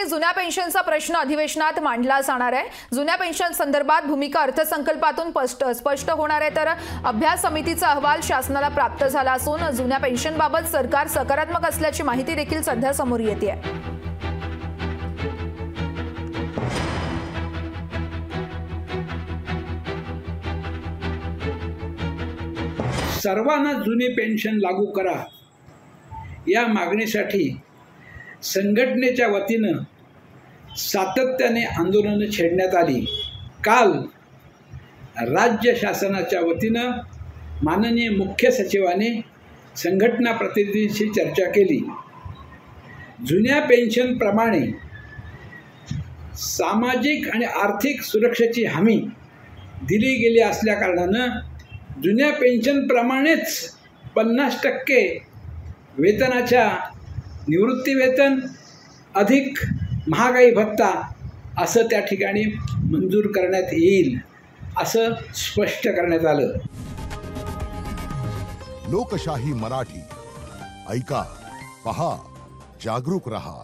जुन्या पेन्शनचा प्रश्न अधिवेशनात मांडला जाणार आहे। जुन्या पेन्शन संदर्भात भूमिका अर्थसंकल्पातून स्पष्ट होणार आहे। तर अभ्यास समितीचा अहवाल शासनाला प्राप्त झाला असून जुन्या पेन्शनबाबत सरकार सकारात्मक असल्याची माहिती देखील सध्या समोर येते आहे। सर्वांना जुनी पेन्शन लागू करा या मागणीसाठी संघटनेच्या वतीनं सातत्याने आंदोलनं छेडण्यात आली। काल राज्य शासनाच्या वतीनं माननीय मुख्य सचिवाने संघटना प्रतिनिधींशी चर्चा केली। जुन्या पेन्शनप्रमाणे सामाजिक आणि आर्थिक सुरक्षेची हमी दिली गेली असल्या कारणानं जुन्या पेन्शनप्रमाणेच 50% वेतनाच्या निवृत्ती वेतन अधिक महागाई भत्ता असं त्या ठिकाणी मंजूर करण्यात येईल असं स्पष्ट करण्यात आलं। लोकशाही मराठी ऐका, पहा, जागरूक रहा।